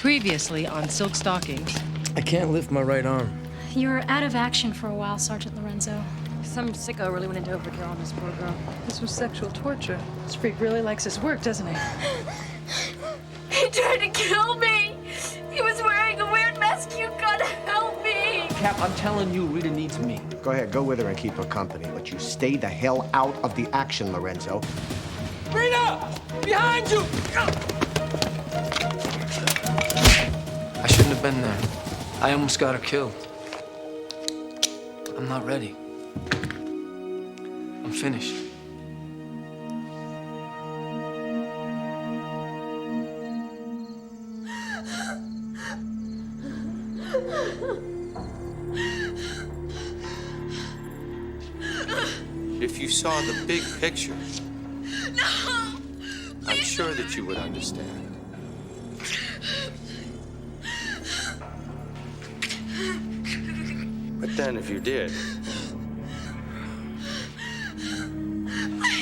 Previously on Silk Stalkings. I can't lift my right arm. You're out of action for a while, Sergeant Lorenzo. Some sicko really went into overkill on this poor girl. This was sexual torture. This freak really likes his work, doesn't he? He tried to kill me! He was wearing a weird mask. You gotta help me! Cap, I'm telling you, Rita needs me. Go ahead, go with her and keep her company, but you stay the hell out of the action, Lorenzo. Rita! Behind you! I shouldn't have been there. I almost got her killed. I'm not ready. I'm finished. If you saw the big picture, No! I'm sure that you would understand. But then if you did,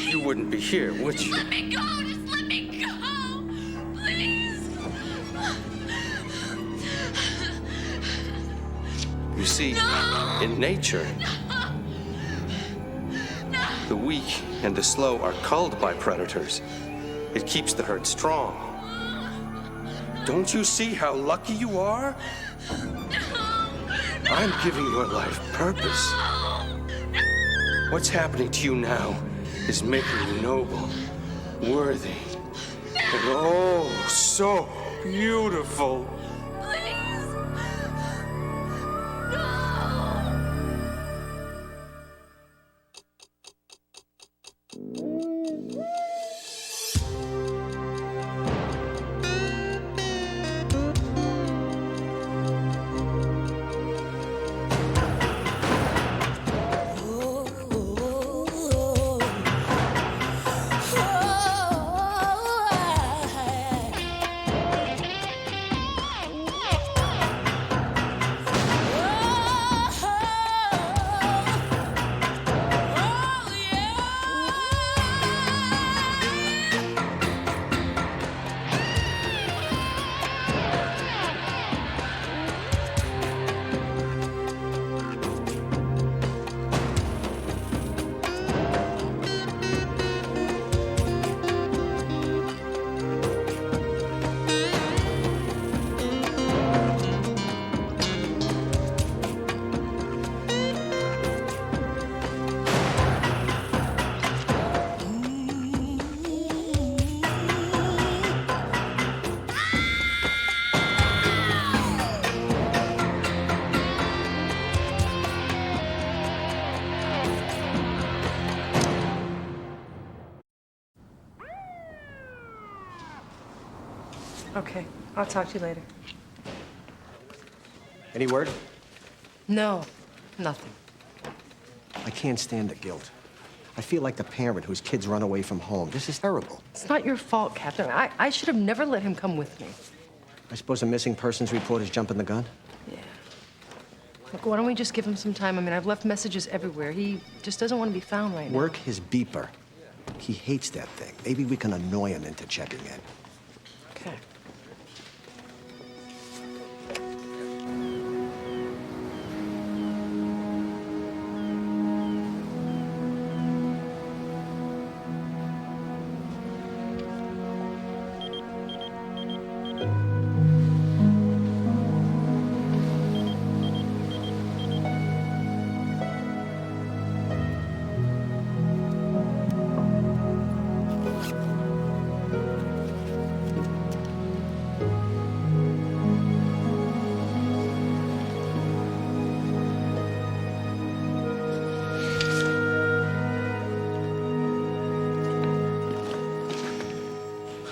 you wouldn't be here, would you? Let me go! Just let me go! Please! You see, in nature, the weak and the slow are culled by predators. It keeps the herd strong. Don't you see how lucky you are? I'm giving your life purpose. What's happening to you now is making you noble, worthy, and oh, so beautiful. Please! No! Okay, I'll talk to you later. Any word? No, nothing. I can't stand the guilt. I feel like the parent whose kids run away from home. This is terrible. It's not your fault, Captain. I should have never let him come with me. I suppose a missing persons report is jumping the gun? Yeah. Look, why don't we just give him some time? I mean, I've left messages everywhere. He just doesn't want to be found right now. Work his beeper. He hates that thing. Maybe we can annoy him into checking in. Okay.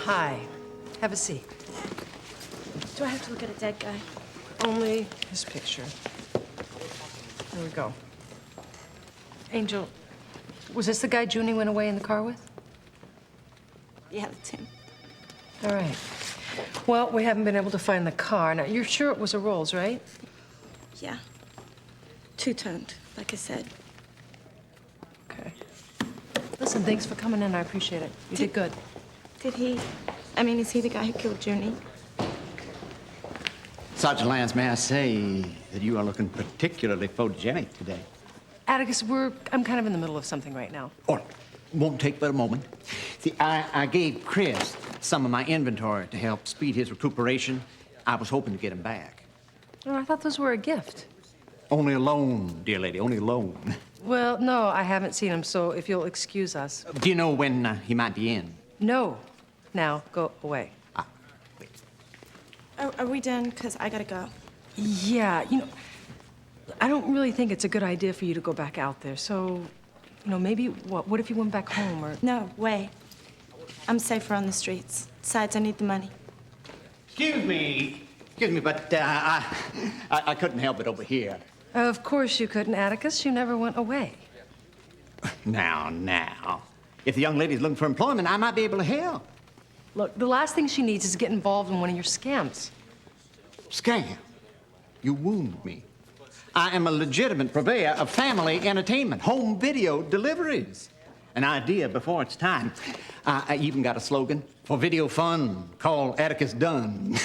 Hi. Have a seat. Do I have to look at a dead guy? Only his picture. There we go. Angel, was this the guy Junie went away in the car with? Yeah, that's him. All right. Well, we haven't been able to find the car. Now, you're sure it was a Rolls, right? Yeah. Two-toned, like I said. Okay. Listen, thanks for coming in. I appreciate it. You did good. Did he... I mean, is he the guy who killed Junie? Sergeant Lance, may I say that you are looking particularly photogenic today? Atticus, I'm kind of in the middle of something right now. Oh, won't take but a moment. See, I gave Chris some of my inventory to help speed his recuperation. I was hoping to get him back. Oh, I thought those were a gift. Only a loan, dear lady, only a loan. Well, no, I haven't seen him, so if you'll excuse us. Do you know when he might be in? No. Now, go away. Wait. Are we done? Because I gotta go. Yeah, I don't really think it's a good idea for you to go back out there, so, maybe, what if you went back home, or... No, way. I'm safer on the streets. Besides, I need the money. Excuse me, but I couldn't help it over here. Of course you couldn't, Atticus. You never went away. Now. If the young lady's looking for employment, I might be able to help. Look, the last thing she needs is to get involved in one of your scams. Scam? You wound me. I am a legitimate purveyor of family entertainment, home video deliveries. An idea before its time. I even got a slogan for video fun called Atticus Done.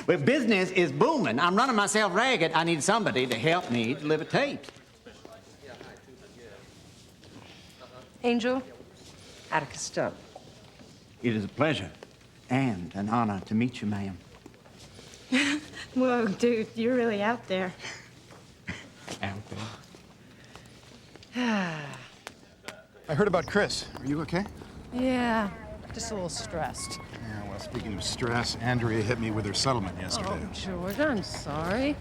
Well, business is booming. I'm running myself ragged. I need somebody to help me deliver tapes. Angel, Atticus Dunn. It is a pleasure and an honor to meet you, ma'am. Whoa, dude, you're really out there. Out there. I heard about Chris. Are you okay? Yeah, just a little stressed. Yeah, well, speaking of stress, Andrea hit me with her settlement yesterday. Oh, George, I'm sorry.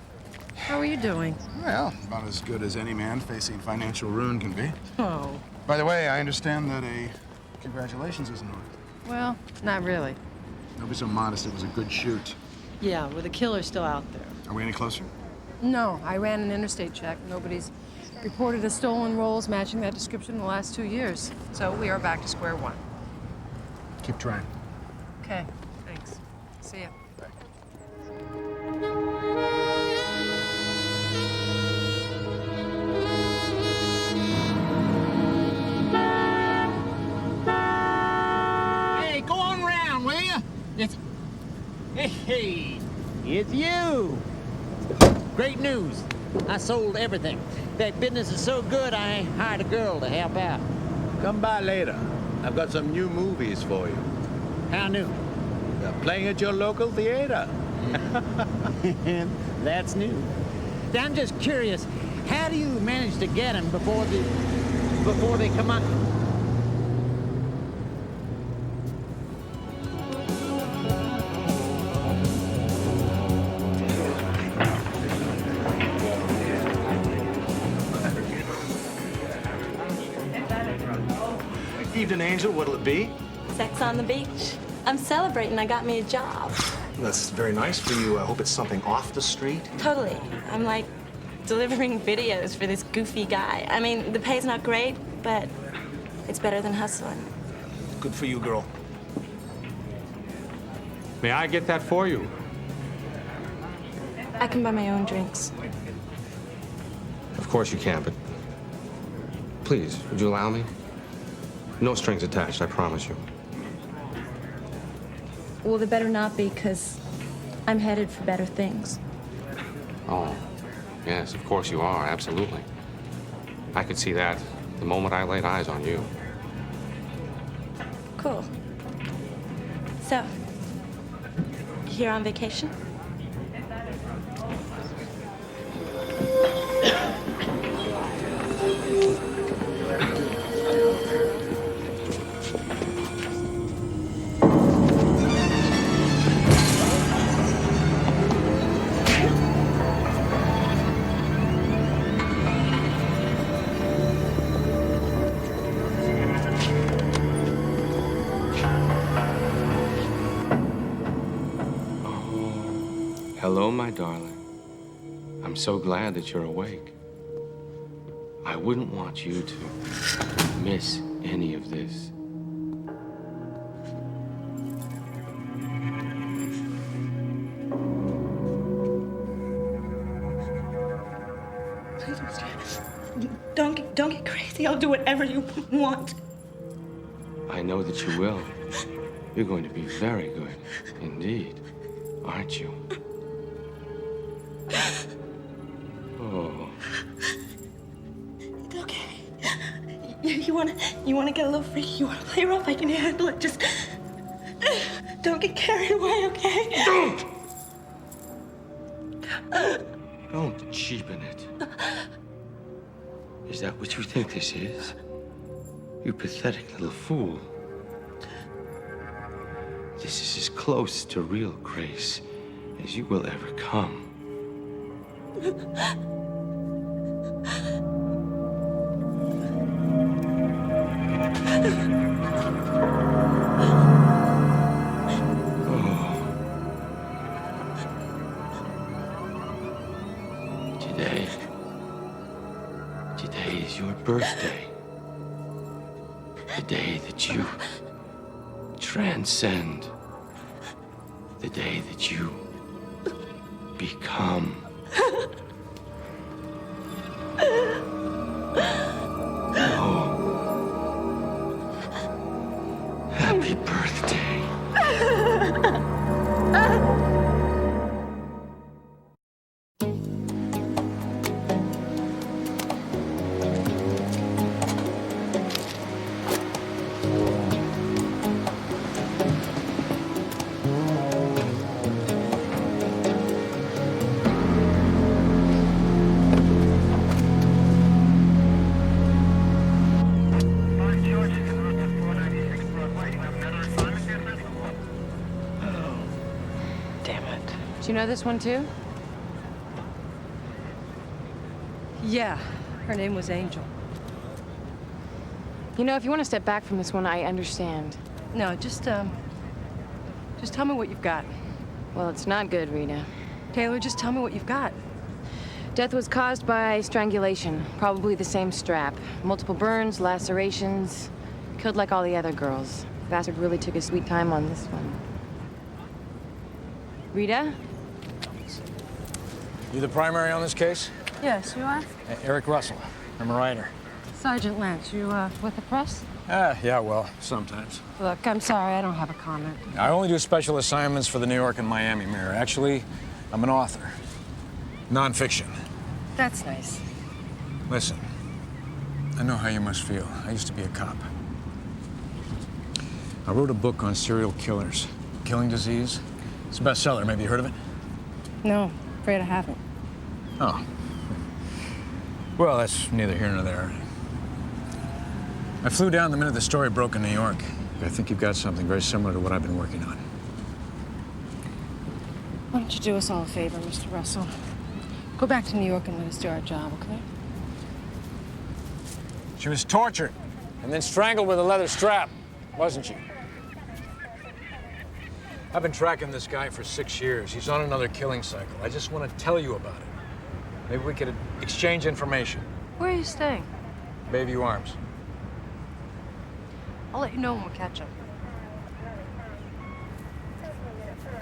How are you doing? Well, about as good as any man facing financial ruin can be. Oh, By the way, I understand that a congratulations is in order. well, not really. Don't be so modest. It was a good shoot. Yeah, with the killer's still out there. Are we any closer? No, I ran an interstate check. Nobody's reported a stolen rolls matching that description in the last 2 years. So we are back to square one. Keep trying. Okay, thanks. See ya. Hey, go on round, will you? Hey, it's you. Great news. I sold everything. In fact, business is so good, I hired a girl to help out. Come by later. I've got some new movies for you. How new? They're playing at your local theater. That's new. I'm just curious, how do you manage to get them before they come out? Evening, Angel. What'll it be? Sex on the beach. I'm celebrating I got me a job. That's very nice for you. I hope it's something off the street. Totally. I'm like delivering videos for this goofy guy. I mean, the pay's not great, but it's better than hustling. Good for you, girl. May I get that for you? I can buy my own drinks. Of course you can, but please, would you allow me? No strings attached, I promise you. Well, there better not be, because I'm headed for better things. Oh, yes, of course you are, absolutely. I could see that the moment I laid eyes on you. Cool. So, here on vacation? Hello, my darling. I'm so glad that you're awake. I wouldn't want you to miss any of this. Don't get crazy. I'll do whatever you want. I know that you will. You're going to be very good, indeed. aren't you? Oh. It's okay. You wanna get a little freaky? You wanna play rough? I can handle it. Just don't get carried away, okay? Don't cheapen it. Is that what you think this is? You pathetic little fool. This is as close to real grace as you will ever come. Today is your birthday. The day that you transcend. The day that you become. Happy birthday. Do you know this one too? Yeah, her name was Angel. You know, if you want to step back from this one, I understand. No, just tell me what you've got. Well, it's not good, Rita. Taylor, just tell me what you've got. Death was caused by strangulation, probably the same strap. Multiple burns, lacerations, killed like all the other girls. Bastard really took his sweet time on this one. Rita? You the primary on this case? Yes, you are? Eric Russell. I'm a writer. Sergeant Lance, you with the press? Yeah, well, sometimes. Look, I'm sorry, I don't have a comment. I only do special assignments for the New York and Miami Mirror. Actually, I'm an author. Nonfiction. That's nice. Listen, I know how you must feel. I used to be a cop. I wrote a book on serial killers. Killing Disease. It's a bestseller. Maybe you heard of it? No, afraid I haven't. Oh. Well, that's neither here nor there. I flew down the minute the story broke in New York. I think you've got something very similar to what I've been working on. Why don't you do us all a favor, Mr. Russell? Go back to New York and let us do our job, okay? She was tortured and then strangled with a leather strap, wasn't she? I've been tracking this guy for 6 years. He's on another killing cycle. I just want to tell you about it. Maybe we could exchange information. Where are you staying? Bayview Arms. I'll let you know when we catch up.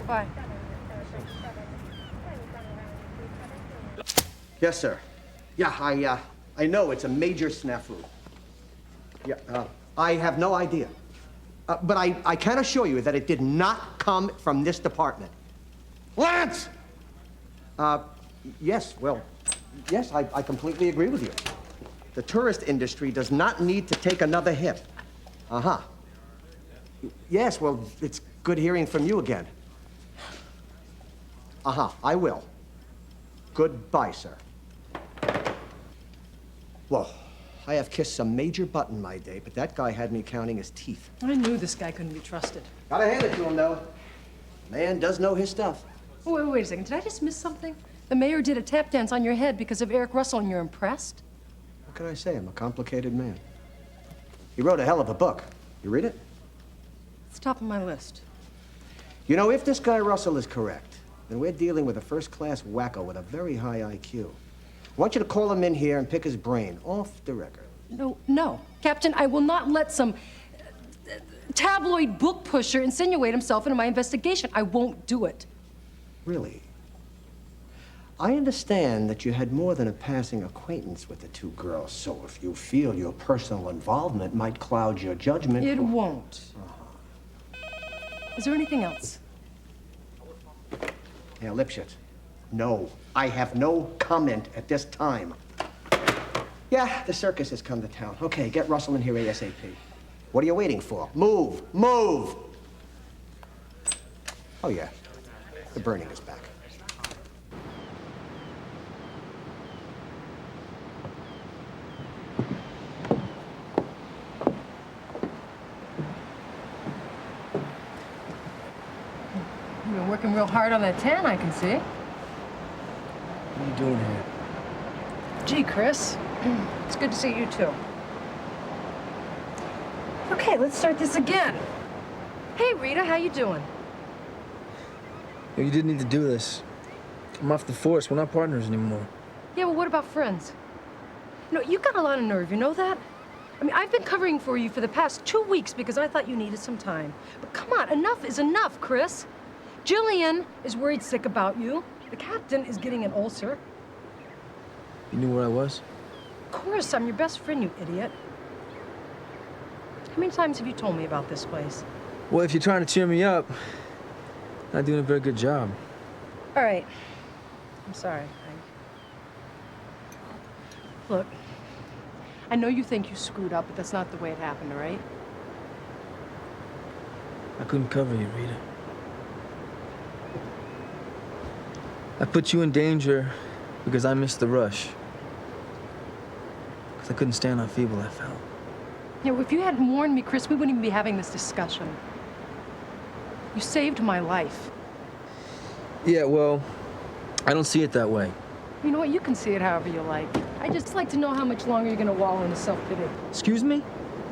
Bye. Yes, sir. Yeah, I know it's a major snafu. Yeah, I have no idea. But I can assure you that it did not come from this department. Lance! Yes, well, yes, I completely agree with you. The tourist industry does not need to take another hit. Uh-huh. Yes, well, it's good hearing from you again. Uh-huh, I will. Goodbye, sir. Well, I have kissed some major butt in my day, but that guy had me counting his teeth. I knew this guy couldn't be trusted. Gotta hand it to him, though. Man does know his stuff. Oh, wait a second. Did I just miss something? The mayor did a tap dance on your head because of Eric Russell, and you're impressed? What can I say? I'm a complicated man. He wrote a hell of a book. You read it? It's top of my list. You know, if this guy Russell is correct, then we're dealing with a first-class wacko with a very high IQ. I want you to call him in here and pick his brain off the record. No. Captain, I will not let some tabloid book pusher insinuate himself into my investigation. I won't do it. Really? I understand that you had more than a passing acquaintance with the two girls, so if you feel your personal involvement might cloud your judgment... It won't. Is there anything else? Yeah, Lipschitz. No, I have no comment at this time. Yeah, the circus has come to town. Okay, get Russell in here ASAP. What are you waiting for? Move! Move! Oh, yeah. The burning is back. You've been working real hard on that tan, I can see. What are you doing here? Gee, Chris. It's good to see you, too. Okay, let's start this again. Hey, Rita, how you doing? You didn't need to do this. I'm off the force. We're not partners anymore. Yeah, well, what about friends? You know, you got a lot of nerve, you know that? I mean, I've been covering for you for the past 2 weeks because I thought you needed some time. But come on, enough is enough, Chris. Jillian is worried sick about you. The captain is getting an ulcer. You knew where I was? Of course, I'm your best friend, you idiot. How many times have you told me about this place? Well, if you're trying to cheer me up, not doing a very good job. All right. I'm sorry. Look, I know you think you screwed up, but that's not the way it happened, all right? I couldn't cover you, Rita. I put you in danger because I missed the rush. Because I couldn't stand how feeble I felt. You know, if you hadn't warned me, Chris, we wouldn't even be having this discussion. You saved my life. Yeah, well, I don't see it that way. You know what? You can see it however you like. I just like to know how much longer you're going to wallow in self-pity. Excuse me?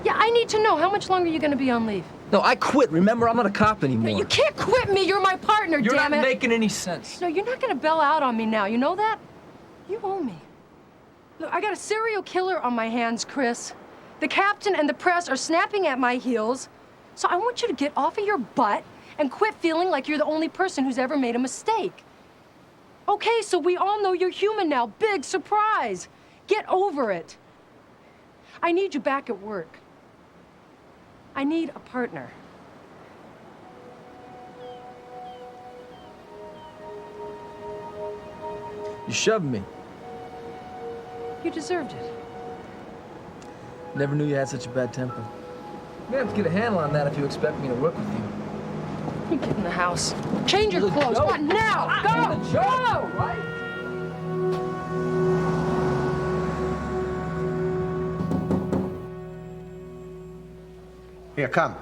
Yeah, I need to know how much longer you're going to be on leave. No, I quit. Remember, I'm not a cop anymore. You can't quit me. You're my partner, You're damn it. not making any sense. No, you're not going to bail out on me now. You know that? You owe me. Look, I got a serial killer on my hands, Chris. The captain and the press are snapping at my heels. So I want you to get off of your butt and quit feeling like you're the only person who's ever made a mistake. Okay, so we all know you're human now. Big surprise. Get over it. I need you back at work. I need a partner. You shoved me. You deserved it. Never knew you had such a bad temper. You're gonna have to get a handle on that if you expect me to work with you. You get in the house. Change your clothes. What now? Go! Go! Right? Here, come.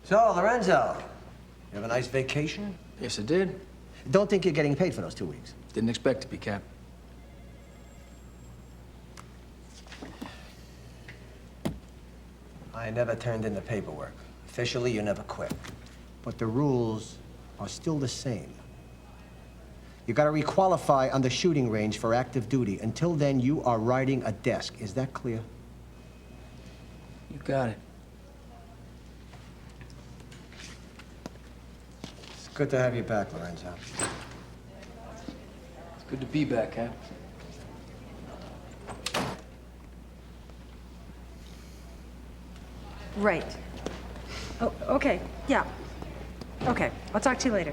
So, Lorenzo, you have a nice vacation? Yes, I did. Don't think you're getting paid for those 2 weeks. Didn't expect to be, Cap. I never turned in the paperwork. Officially, you never quit. But the rules are still the same. You gotta requalify on the shooting range for active duty. Until then, you are riding a desk. Is that clear? You got it. It's good to have you back, Lorenzo. It's good to be back, Cap. Right. Oh, okay. Yeah. Okay. I'll talk to you later.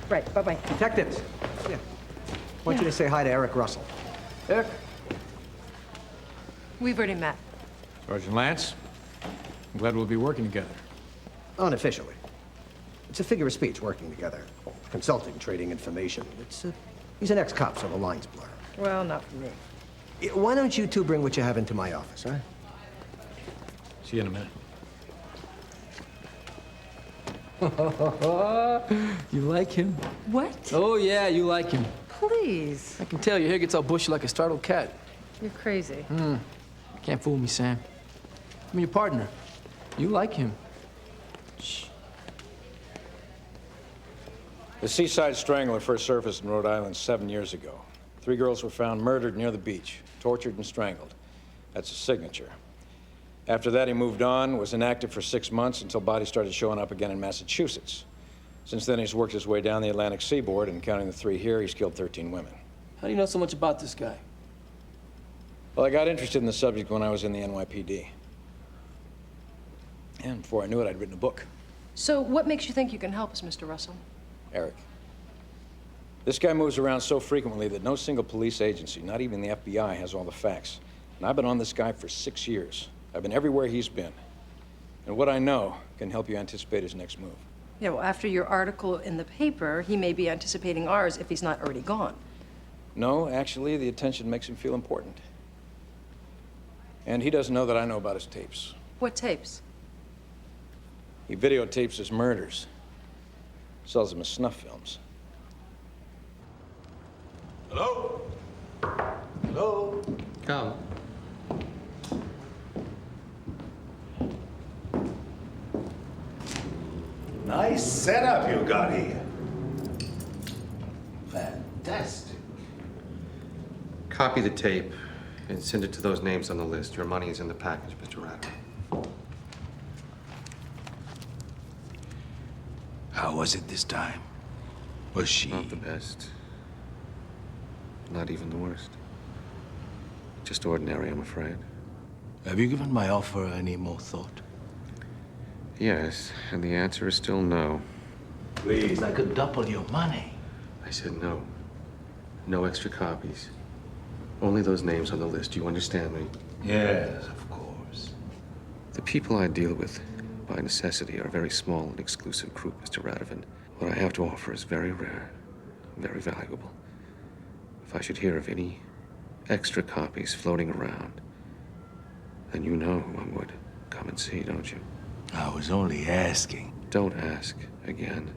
Right. Bye-bye. Detectives. Yeah. I want you to say hi to Eric Russell. Eric? We've already met. Sergeant Lance, I'm glad we'll be working together. Unofficially. It's a figure of speech, working together. Consulting, trading information. He's an ex-cop, so the lines blur. Well, not for me. Why don't you two bring what you have into my office, all right? See you in a minute. You like him? What? Oh, yeah, you like him. Please. I can tell your hair gets all bushy like a startled cat. You're crazy. Can't fool me, Sam. I'm your partner. You like him. Shh. The Seaside Strangler first surfaced in Rhode Island 7 years ago. 3 girls were found murdered near the beach, tortured and strangled. That's his signature. After that, he moved on, was inactive for 6 months until bodies started showing up again in Massachusetts. Since then, he's worked his way down the Atlantic seaboard, and counting the 3 here, he's killed 13 women. How do you know so much about this guy? Well, I got interested in the subject when I was in the NYPD. And before I knew it, I'd written a book. So what makes you think you can help us, Mr. Russell? Eric. This guy moves around so frequently that no single police agency, not even the FBI, has all the facts. And I've been on this guy for 6 years. I've been everywhere he's been. And what I know can help you anticipate his next move. Yeah, well, after your article in the paper, he may be anticipating ours if he's not already gone. No, actually, the attention makes him feel important. And he doesn't know that I know about his tapes. What tapes? He videotapes his murders. Sells them as snuff films. Hello? Hello? Come. Nice setup you got here. Fantastic. Copy the tape and send it to those names on the list. Your money is in the package, Mr. Rita. How was it this time? Was she? Not the best. Not even the worst. Just ordinary, I'm afraid. Have you given my offer any more thought? Yes, and the answer is still no. Please, I could double your money. I said no. No extra copies. Only those names on the list. You understand me? Yes, of course. The people I deal with, by necessity, are a very small and exclusive group, Mr. Radovan. What I have to offer is very rare, very valuable. If I should hear of any extra copies floating around, then you know who I would come and see, don't you? I was only asking. Don't ask again.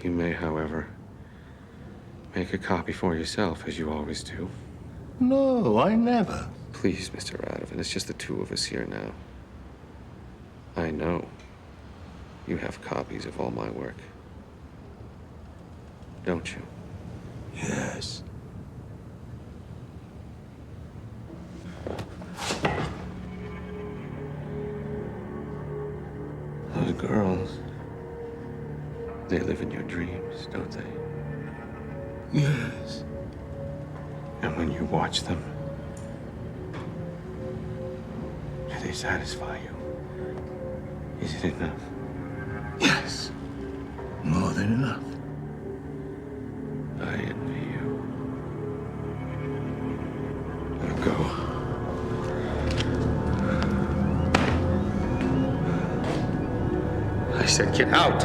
You may, however, make a copy for yourself, as you always do. No, I never. Please, Mr. Radovan, it's just the two of us here now. I know you have copies of all my work. Don't you? Yes. Those girls, they live in your dreams, don't they? Yes. And when you watch them, do they satisfy you? Is it enough? Yes. More than enough. I envy you. Now go. I said get out!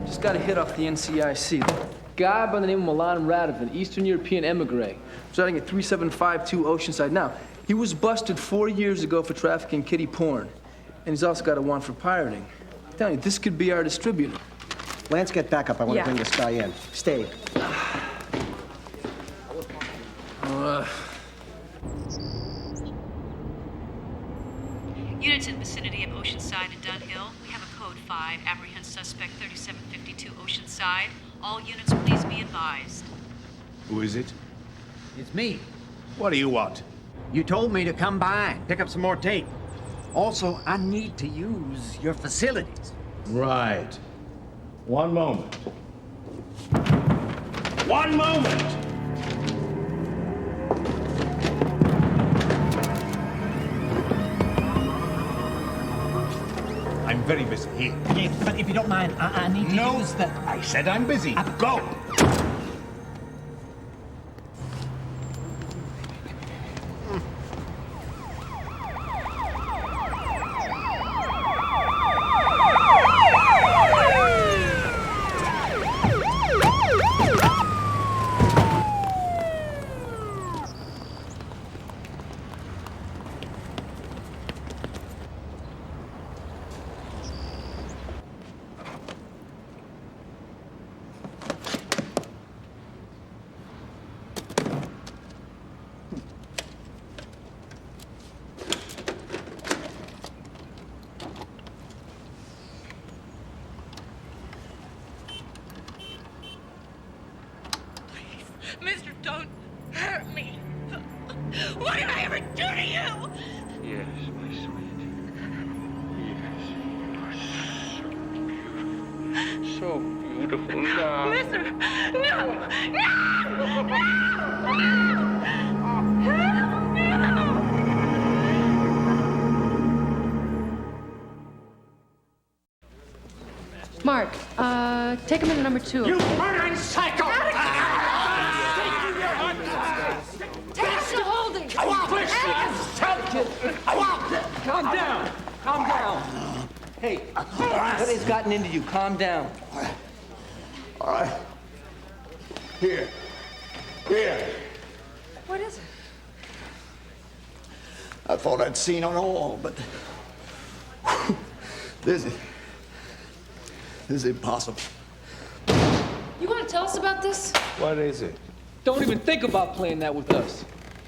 Just got a hit off the NCIC. Guy by the name of Milan Radovan, Eastern European emigre, residing at 3752 Oceanside. Now, he was busted 4 years ago for trafficking kiddie porn. And he's also got a warrant for pirating. I'm telling you, this could be our distributor. Lance, get back up. I want to bring this guy in. Stay. Units in vicinity of Oceanside and Dunhill. We have a code 5. Apprehend suspect 3752 Oceanside. All units, please be advised. Who is it? It's me. What do you want? You told me to come by, pick up some more tape. Also, I need to use your facilities. Right. One moment. One moment! I'm very busy here. Yeah, but if you don't mind, I need to use the... I said I'm busy. Go! Mister, don't hurt me. What did I ever do to you? Yes, my sweet. Yes. So beautiful now. Mister, no! No! No! Mark, take him into number 2. You murdering psycho! Take him to holding! Calm down. Calm down. Hey, what has gotten into you? Calm down. All right. Here. Here. What is it? I thought I'd seen on all, but this is impossible. You want to tell us about this? What is it? Don't even think about playing that with us.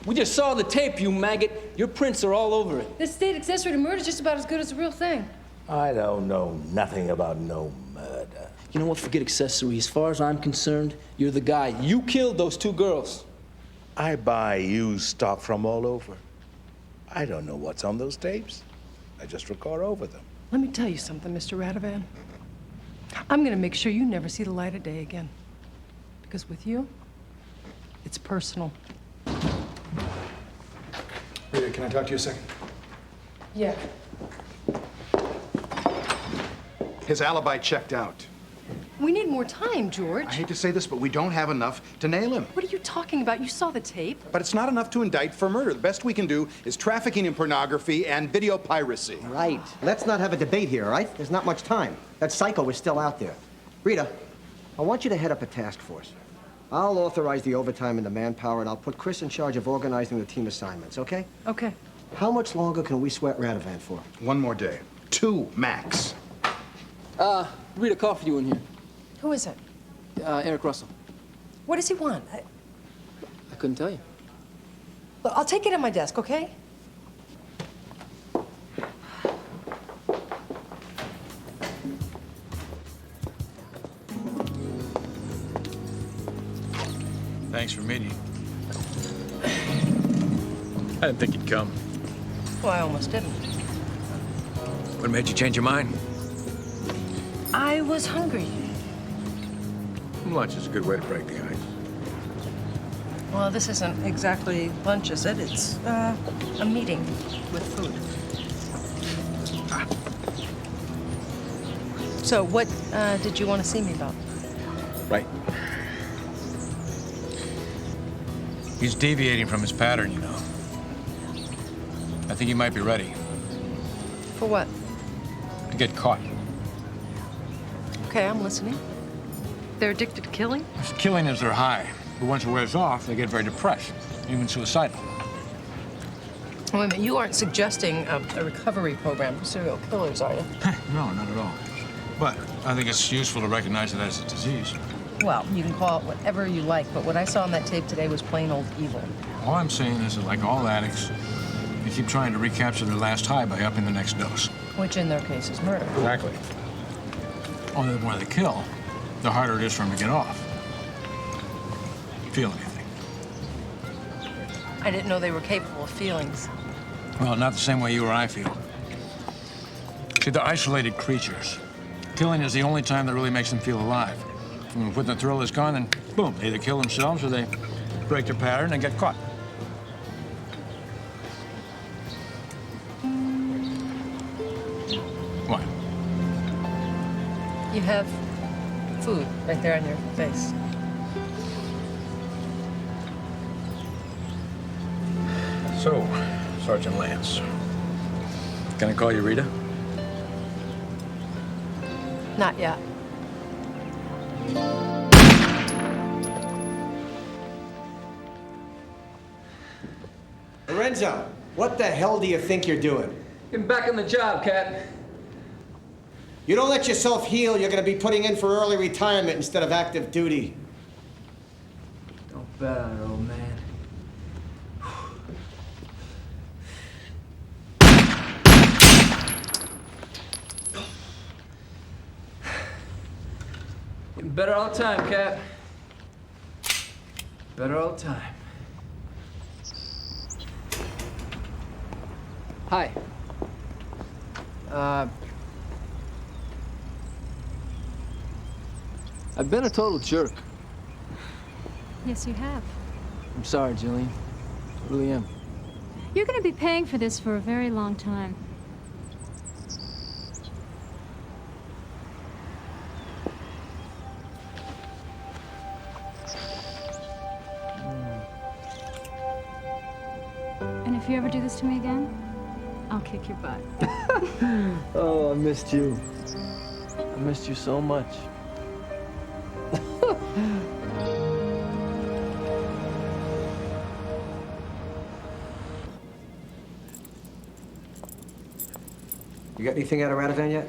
We just saw the tape, you maggot. Your prints are all over it. This state accessory to murder is just about as good as the real thing. I don't know nothing about no murder. You know what? Forget accessory. As far as I'm concerned, you're the guy. You killed those 2 girls. I buy used stock from all over. I don't know what's on those tapes. I just record over them. Let me tell you something, Mr. Radovan. I'm gonna make sure you never see the light of day again. Because with you, it's personal. Rita, can I talk to you a second? Yeah. His alibi checked out. We need more time, George. I hate to say this, but we don't have enough to nail him. What are you talking about? You saw the tape. But it's not enough to indict for murder. The best we can do is trafficking in pornography and video piracy. Right. Let's not have a debate here, all right? There's not much time. That psycho is still out there. Rita, I want you to head up a task force. I'll authorize the overtime and the manpower, and I'll put Chris in charge of organizing the team assignments, okay? Okay. How much longer can we sweat Radovan for? 1 more day. 2 max. Rita, call for you in here. Who is it? Eric Russell. What does he want? I couldn't tell you. Look, I'll take it at my desk, okay? Thanks for meeting. I didn't think you'd come. Well, I almost didn't. What made you change your mind? I was hungry. Lunch is a good way to break the ice. Well, this isn't exactly lunch, is it? It's a meeting with food. So, what did you want to see me about? Right. He's deviating from his pattern, you know. I think he might be ready For what? to get caught. Okay, I'm listening. They're addicted to killing? Killing is their high, but once it wears off, they get very depressed, even suicidal. Wait a minute, you aren't suggesting a recovery program for serial killers, are you? No, not at all. But I think it's useful to recognize it as a disease. Well, you can call it whatever you like, but what I saw on that tape today was plain old evil. All I'm saying is that, like all addicts, they keep trying to recapture their last high by upping the next dose. Which in their case is murder. Exactly. Only the more they kill, the harder it is for them to get off. Feel anything. I didn't know they were capable of feelings. Well, not the same way you or I feel. See, they're isolated creatures. Killing is the only time that really makes them feel alive. And when the thrill is gone, then boom, they either kill themselves or they break their pattern and get caught. What? You have food right there on your face. So, Sergeant Lance, can I call you Rita? Not yet. Lorenzo, what the hell do you think you're doing? Get back on the job, Cat. You don't let yourself heal, you're gonna be putting in for early retirement instead of active duty. Don't bet on it, old man. Getting better all the time, Cat. Better all the time. Hi. I've been a total jerk. Yes, you have. I'm sorry, Jillian. I really am. You're going to be paying for this for a very long time. And if you ever do this to me again, I'll kick your butt. Oh, I missed you. I missed you so much. You got anything out of Radovan yet?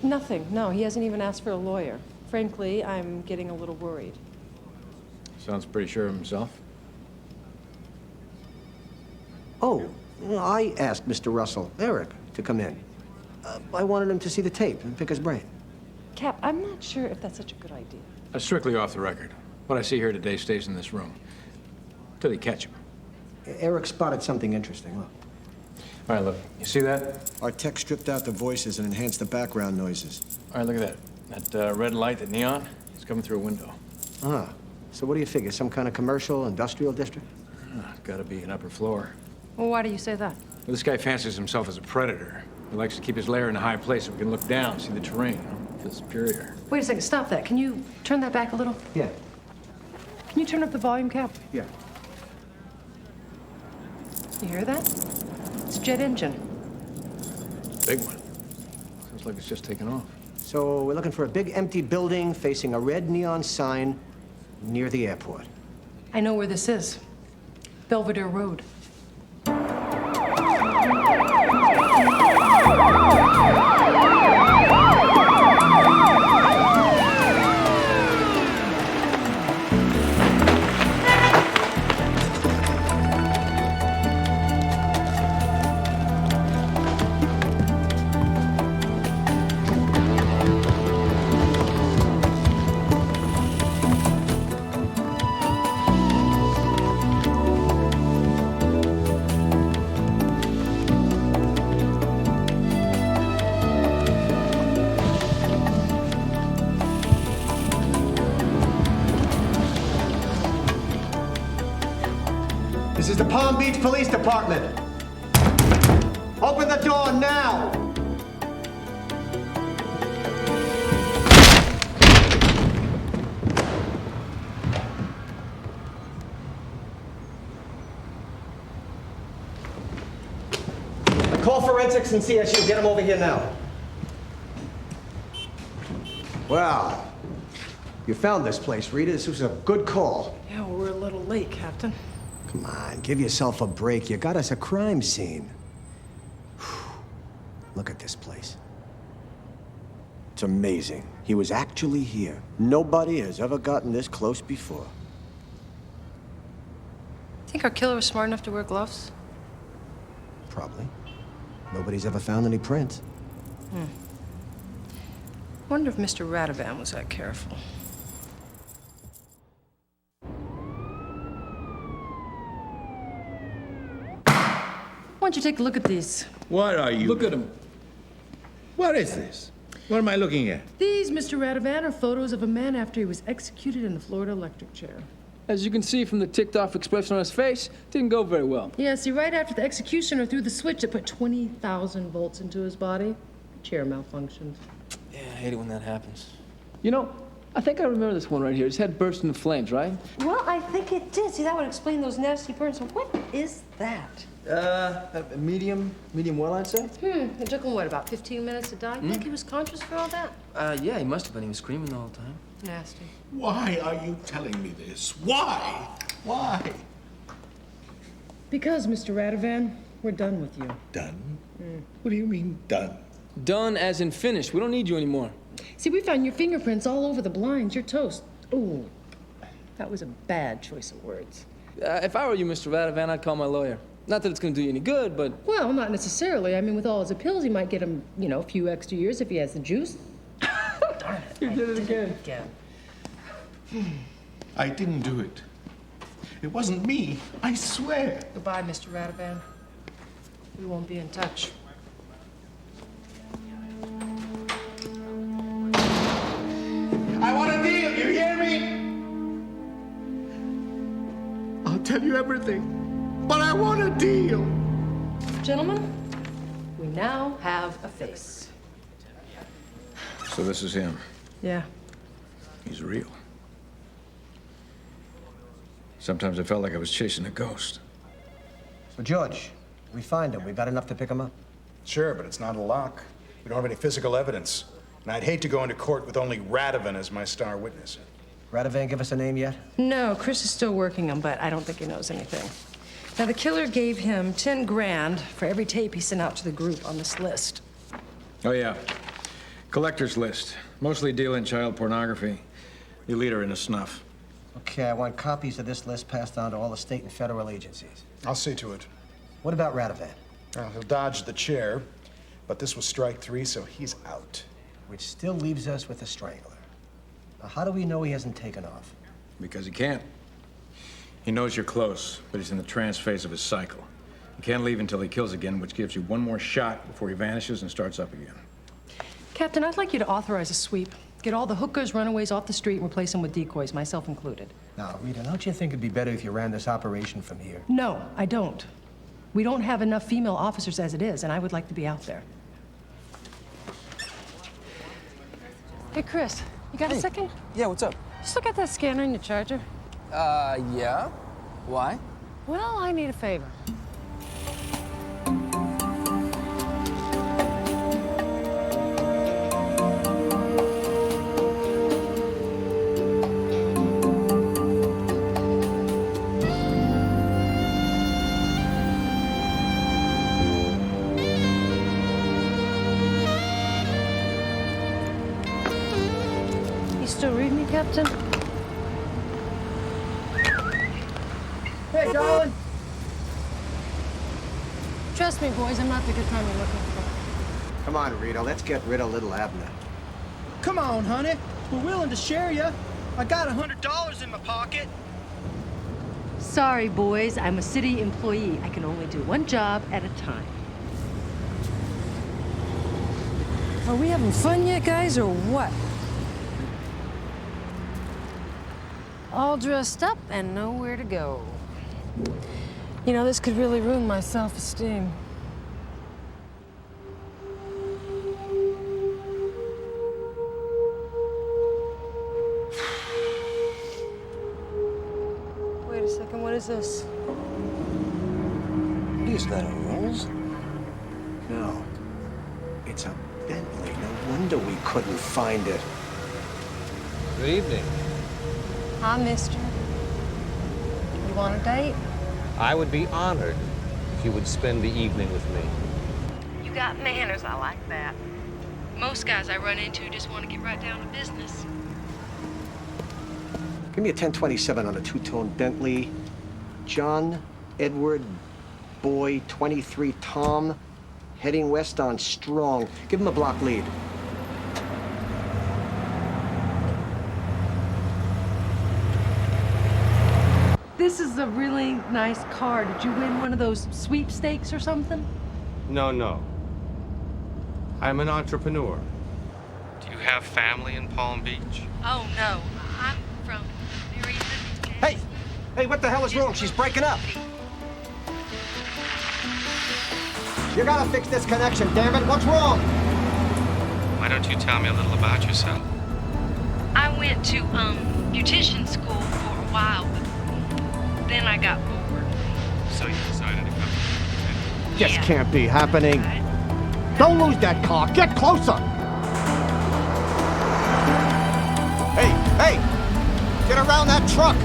Nothing. No, he hasn't even asked for a lawyer. Frankly, I'm getting a little worried. Sounds pretty sure of himself. Oh, well, I asked Mr. Russell, Eric, to come in. I wanted him to see the tape and pick his brain. Cap, I'm not sure if that's such a good idea. Strictly off the record. What I see here today stays in this room. Till they catch him. Eric spotted something interesting. Look. All right, look. You see that? Our tech stripped out the voices and enhanced the background noises. All right, look at that. That red light, that neon, it's coming through a window. Ah, so what do you figure? Some kind of commercial, industrial district? Gotta be an upper floor. Well, why do you say that? Well, this guy fancies himself as a predator. He likes to keep his lair in a high place so we can look down, see the terrain, you know? Feel superior. Wait a second, stop that. Can you turn that back a little? Yeah. Can you turn up the volume, Cap? Yeah. You hear that? It's a jet engine. Big one. Sounds like it's just taken off. So we're looking for a big empty building facing a red neon sign near the airport. I know where this is. Belvedere Road. This is the Palm Beach Police Department. Open the door now. Call forensics and CSU. Get them over here now. Well, you found this place, Rita. This was a good call. Yeah, well, we're a little late, Captain. Come on, give yourself a break. You got us a crime scene. Look at this place. It's amazing. He was actually here. Nobody has ever gotten this close before. Think our killer was smart enough to wear gloves? Probably. Nobody's ever found any prints. Wonder if Mr. Radovan was that careful. Why don't you take a look at these? What are you? Look at him. What is this? What am I looking at? These, Mr. Radovan, are photos of a man after he was executed in the Florida electric chair. As you can see from the ticked-off expression on his face, didn't go very well. Yeah, see, right after the executioner threw the switch that put 20,000 volts into his body, the chair malfunctioned. Yeah, I hate it when that happens. You know, I think I remember this one right here. His head burst into flames, right? Well, I think it did. See, that would explain those nasty burns. What is that? Medium well, I'd say. It took him, what, about 15 minutes to die? You think he was conscious for all that? Yeah, he must have been. He was screaming the whole time. Nasty. Why are you telling me this? Why? Why? Because, Mr. Radovan, we're done with you. Done? What do you mean, done? Done as in finished. We don't need you anymore. See, we found your fingerprints all over the blinds. You're toast. Ooh, that was a bad choice of words. If I were you, Mr. Radovan, I'd call my lawyer. Not that it's going to do you any good, but... Well, not necessarily. I mean, with all his appeals, he might get him, you know, a few extra years if he has the juice. Darn it. You did it again. I didn't do it. It wasn't me. I swear. Goodbye, Mr. Radovan. We won't be in touch. I want a deal. You hear me? I'll tell you everything, but I want a deal. Gentlemen, we now have a face. So this is him. Yeah. He's real. Sometimes I felt like I was chasing a ghost. So, George, we find him. We got enough to pick him up? Sure, but it's not a lock. We don't have any physical evidence. And I'd hate to go into court with only Radovan as my star witness. Radovan give us a name yet? No, Chris is still working him, but I don't think he knows anything. Now, the killer gave him 10 grand for every tape he sent out to the group on this list. Oh, yeah. Collector's list. Mostly deal in child pornography. You lead her into snuff. Okay, I want copies of this list passed on to all the state and federal agencies. I'll see to it. What about Radovan? Well, he'll dodge the chair, but this was strike 3, so he's out. Which still leaves us with the strangler. Now, how do we know he hasn't taken off? Because he can't. He knows you're close, but he's in the trance phase of his cycle. He can't leave until he kills again, which gives you one more shot before he vanishes and starts up again. Captain, I'd like you to authorize a sweep. Get all the hookers, runaways off the street and replace them with decoys, myself included. Now, Rita, don't you think it'd be better if you ran this operation from here? No, I don't. We don't have enough female officers as it is, and I would like to be out there. Hey, Chris, you got a second? Yeah, what's up? Just look at that scanner in your charger. Yeah. Why? Well, I need a favor. You still read me, Captain? Hey, darling. Trust me, boys, I'm not the good time you're looking for. Come on, Rita, let's get rid of little Abner. Come on, honey. We're willing to share you. I got $100 in my pocket. Sorry, boys, I'm a city employee. I can only do one job at a time. Are we having fun yet, guys, or what? All dressed up and nowhere to go. You know, this could really ruin my self-esteem. Wait a second, what is this? Is that a Rolls? No. It's a Bentley. No wonder we couldn't find it. Good evening. Hi, mister. You want a date? I would be honored if you would spend the evening with me. You got manners, I like that. Most guys I run into just want to get right down to business. Give me a 1027 on a two-tone Bentley. John Edward Boy 23 Tom, heading west on Strong. Give him a block lead. This is a really nice car. Did you win one of those sweepstakes or something? No. I'm an entrepreneur. Do you have family in Palm Beach? Oh, no. I'm from very Hey! Hey, what the hell is wrong? She's breaking up. You gotta fix this connection, damn it. What's wrong? Why don't you tell me a little about yourself? I went to beautician school for a while, but then I got bored. So you decided to come here. This can't be happening. Don't lose that car. Get closer. Hey! Get around that truck.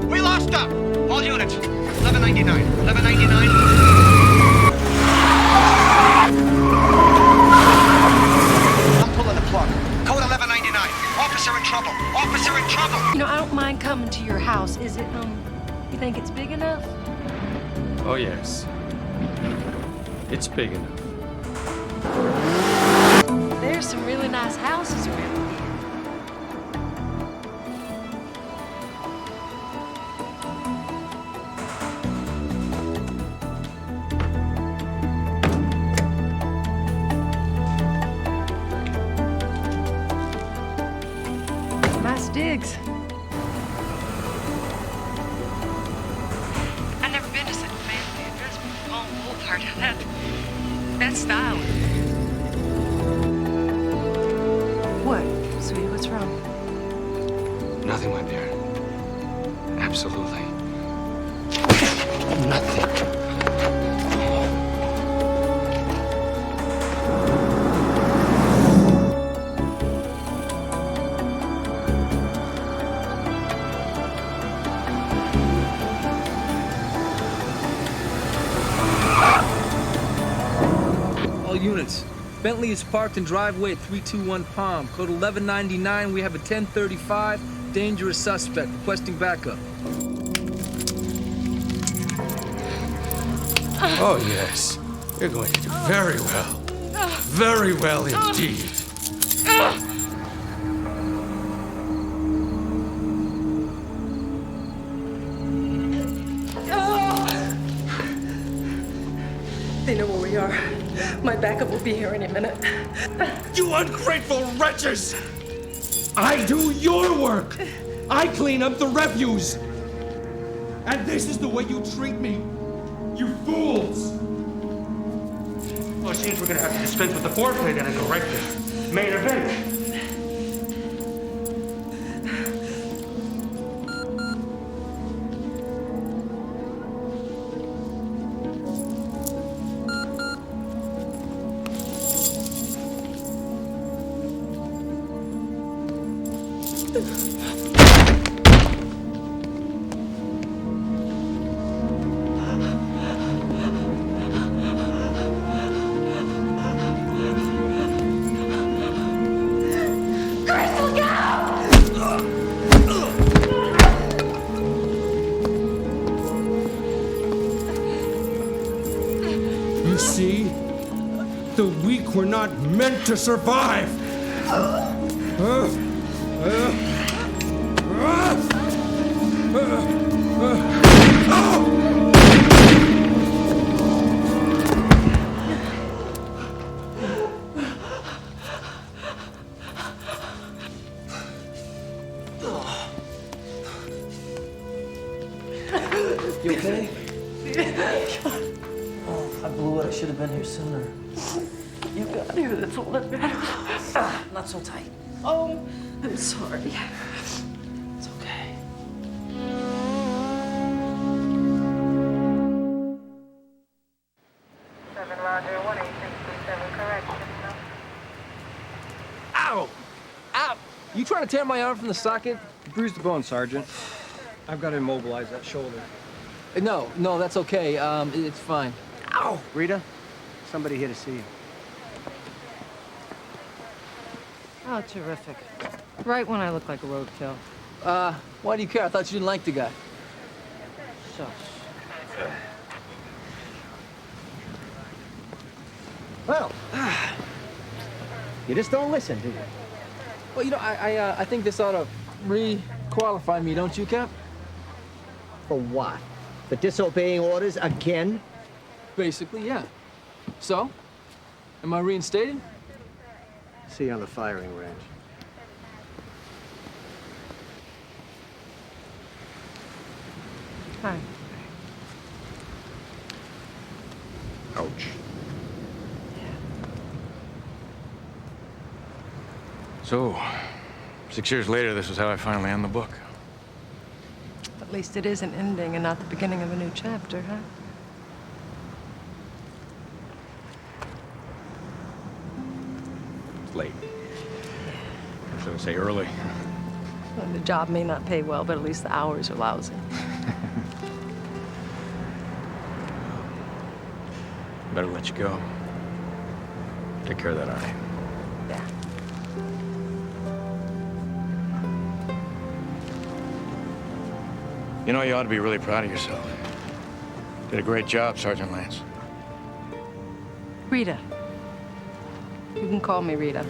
We lost him. All units. 1199. 1199. I'm pulling the plug. Code 1199. Officer in trouble. Officer in trouble. You know, I don't mind coming to your house. Is it, you think it's big enough? Oh, yes. It's big enough. There's some really nice houses around here. Nice digs. I've never been to such a fancy address before. Palm Boulevard. That's style. What, sweetie? What's wrong? Nothing, my dear. Absolutely nothing. All units. Bentley is parked in driveway at 321 Palm. Code 1199. We have a 1035. Dangerous suspect. Requesting backup. Oh, yes. You're going to do very well. Very well indeed. They know where we are. My backup will be here any minute. You ungrateful wretches! I do your work! I clean up the refuse! And this is the way you treat me? You fools! Well, it seems we're gonna have to dispense with the foreplay then and go right to main event. You see? The weak were not meant to survive! You okay? Oh, I blew it. I should have been here sooner. You got here, that's all that matters. Not so tight. Oh, I'm sorry. It's okay. Ow! Ow! You trying to tear my arm from the socket? Bruised the bone, Sergeant. I've got to immobilize that shoulder. No, that's okay. It's fine. Ow! Rita, somebody here to see you. Oh, terrific. Right when I look like a roadkill. Why do you care? I thought you didn't like the guy. Shush. Well, you just don't listen, do you? Well, you know, I think this ought to re-qualify me, don't you, Cap? For what? For disobeying orders again? Basically, yeah. So, am I reinstated? See you on the firing range. Hi. Ouch. So, 6 years later, this is how I finally end the book. At least it is an ending and not the beginning of a new chapter, huh? It's late. Or should I say early? Well, the job may not pay well, but at least the hours are lousy. Better let you go. Take care of that eye. Yeah. You know, you ought to be really proud of yourself. Did a great job, Sergeant Lance. Rita. You can call me Rita.